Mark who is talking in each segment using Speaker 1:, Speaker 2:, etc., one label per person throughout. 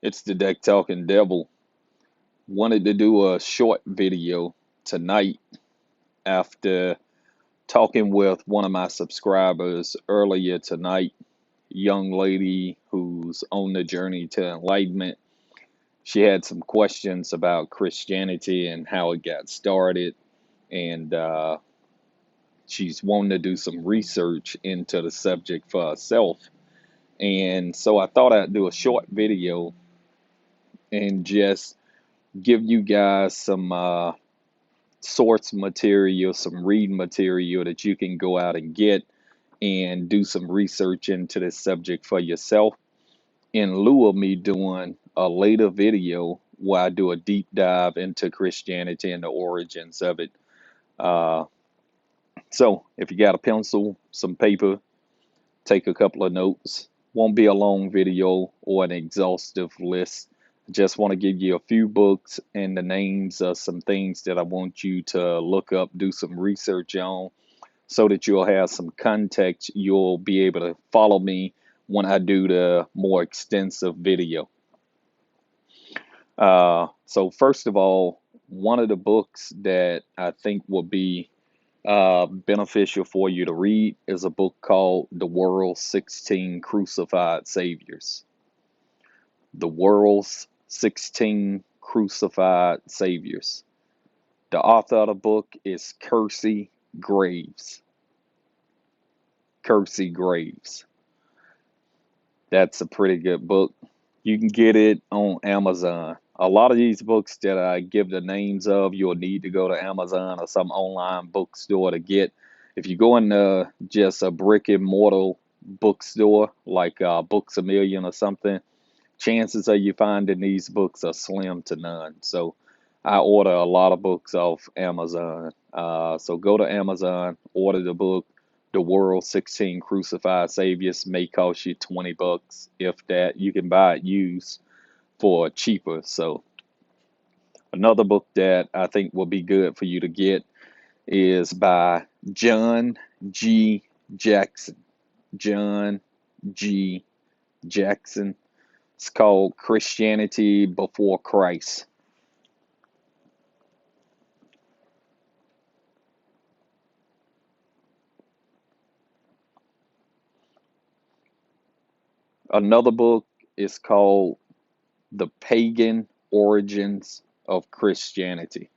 Speaker 1: It's the Deck Talking Devil. Wanted to do a short video tonight after talking with one of my subscribers earlier tonight, young lady who's on the journey to enlightenment. She had some questions about Christianity and how it got started, and she's wanting to do some research into the subject for herself. And so I thought I'd do a short video and just give you guys some source material, some reading material that you can go out and get and do some research into this subject for yourself, in lieu of me doing a later video where I do a deep dive into Christianity and the origins of it. Uh, so if you got a pencil, some paper, take a couple of notes. Won't be a long video or an exhaustive list. Just want to give you a few books and the names of some things that I want you to look up, do some research on, so that you'll have some context. You'll be able to follow me when I do the more extensive video. So first of all, one of the books that I think will be beneficial for you to read is a book called The World's 16 Crucified Saviors. The World's 16 Crucified Saviors. The author of the book is Kersey Graves. Kersey Graves. That's a pretty good book. You can get it on Amazon. A lot of these books that I give the names of, you'll need to go to Amazon or some online bookstore to get. If you go into just a brick and mortar bookstore like Books A Million or something, chances are you finding these books are slim to none. So I order a lot of books off Amazon. So go to Amazon, order the book. The World's 16 Crucified Saviors. May cost you $20, if that. You can buy it used for cheaper. So another book that I think will be good for you to get is by John G. Jackson. John G. Jackson. It's called Christianity Before Christ. Another book is called The Pagan Origins of Christianity.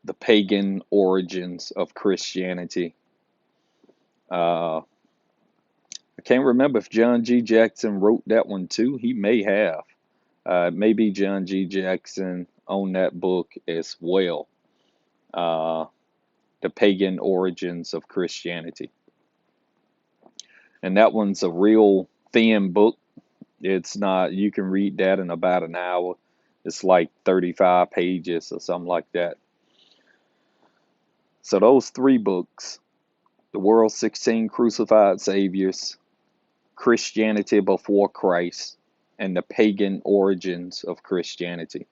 Speaker 1: The Pagan Origins of Christianity. I can't remember if John G. Jackson wrote that one too. He may have. Maybe John G. Jackson owned that book as well. The Pagan Origins of Christianity. And that one's a real thin book. It's not, you can read that in about an hour. It's like 35 pages or something like that. So those three books, The World's 16 Crucified Saviors, Christianity Before Christ, and The Pagan Origins of Christianity.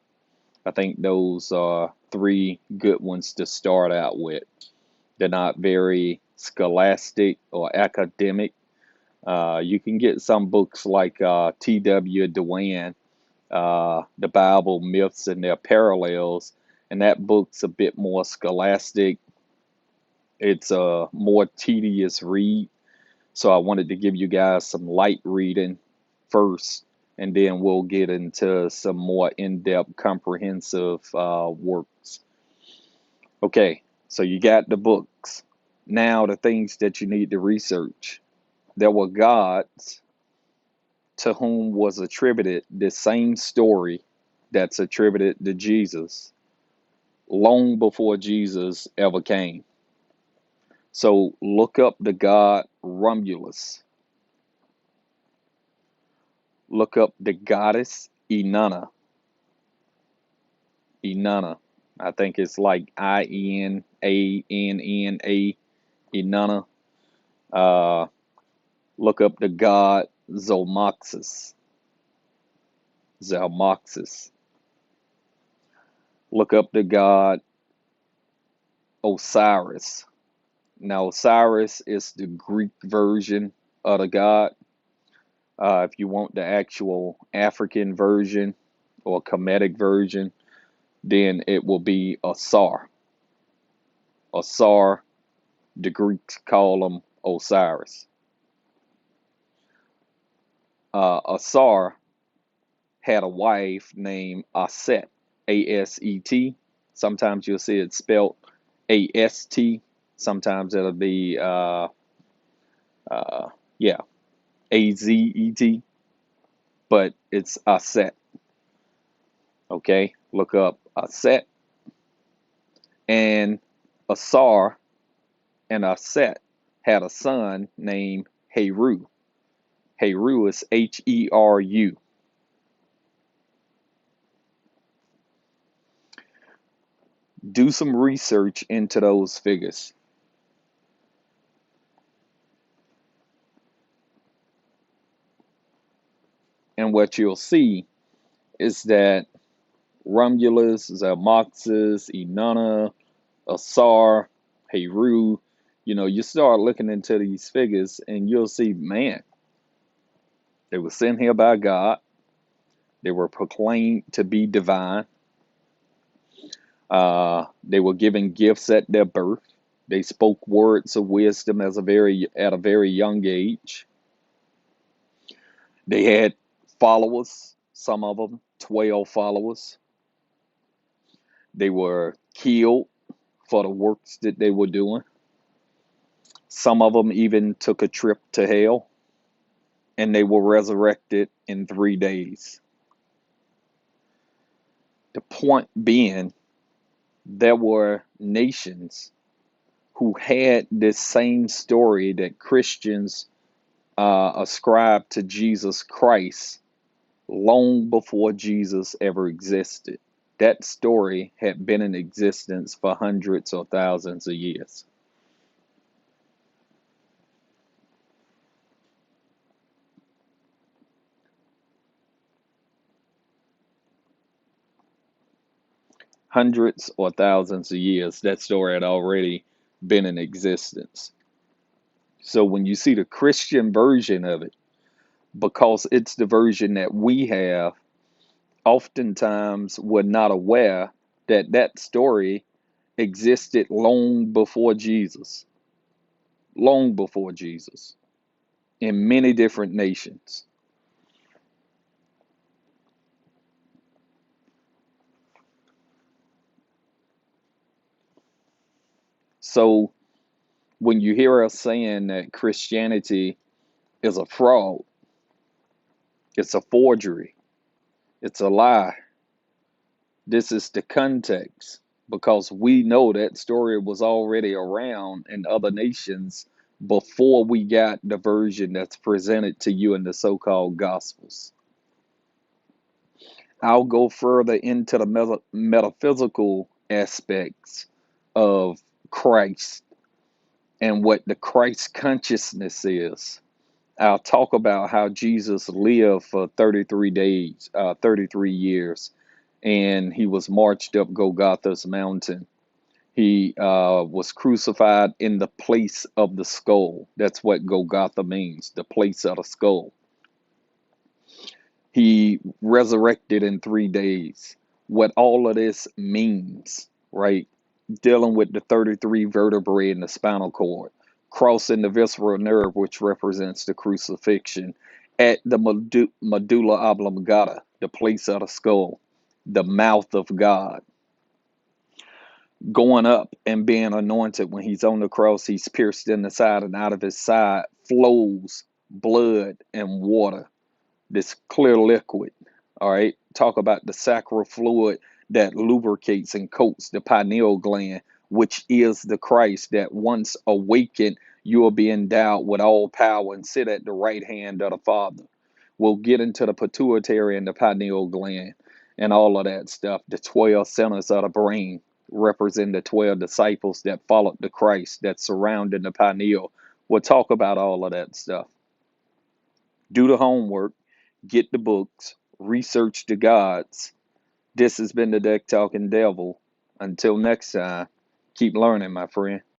Speaker 1: I think those are three good ones to start out with. They're not very scholastic or academic. You can get some books like T.W. Dewan, The Bible, Myths, and Their Parallels, and that book's a bit more scholastic. It's a more tedious read, so I wanted to give you guys some light reading first, and then we'll get into some more in-depth, comprehensive works. Okay, so you got the books. Now the things that you need to research. There were gods to whom was attributed the same story that's attributed to Jesus long before Jesus ever came. So look up the god Romulus. Look up the goddess Inanna. Inanna. I think it's like Inanna. Inanna. Look up the god Zalmoxis. Zalmoxis. Look up the god Osiris. Now, Osiris is the Greek version of the god. If you want the actual African version or Kemetic version, then it will be Asar. Asar, the Greeks call him Osiris. Asar had a wife named Aset, Aset. Sometimes you'll see it spelled Ast. Sometimes it'll be, uh, yeah, Azet, but it's Aset. Okay, look up Aset and Asar and Aset had a son named Heru. Heru is Heru. Do some research into those figures. And what you'll see is that Romulus, Zalmoxis, Inanna, Asar, Heru, you start looking into these figures and you'll see, man, they were sent here by God. They were proclaimed to be divine. They were given gifts at their birth. They spoke words of wisdom at a very young age. They had followers, some of them 12 followers. They were killed for the works that they were doing. Some of them even took a trip to hell, and they were resurrected in 3 days. The point being, there were nations who had this same story that Christians ascribed to Jesus Christ long before Jesus ever existed. That story had been in existence for hundreds or thousands of years. Hundreds or thousands of years, that story had already been in existence. So when you see the Christian version of it, because it's the version that we have, oftentimes we're not aware that that story existed long before Jesus, long before Jesus, in many different nations. So when you hear us saying that Christianity is a fraud, it's a forgery, it's a lie, this is the context because we know that story was already around in other nations before we got the version that's presented to you in the so-called gospels. I'll go further into the metaphysical aspects of Christ and what the Christ consciousness is. I'll talk about how Jesus lived for 33 days, 33 years, and he was marched up Golgotha's mountain. He was crucified in the place of the skull. That's what Golgotha means, the place of the skull. He resurrected in 3 days. What all of this means, right? Dealing with the 33 vertebrae in the spinal cord, crossing the visceral nerve, which represents the crucifixion, at the medulla oblongata, the place of the skull, the mouth of God, going up and being anointed. When he's on the cross, he's pierced in the side, and out of his side flows blood and water, this clear liquid. All right, talk about the sacral fluid that lubricates and coats the pineal gland, which is the Christ that once awakened, you will be endowed with all power and sit at the right hand of the Father. We'll get into the pituitary and the pineal gland and all of that stuff. The 12 centers of the brain represent the 12 disciples that followed the Christ that surrounded the pineal. We'll talk about all of that stuff. Do the homework, get the books, research the gods. This has been the Deck Talking Devil. Until next time, keep learning, my friend.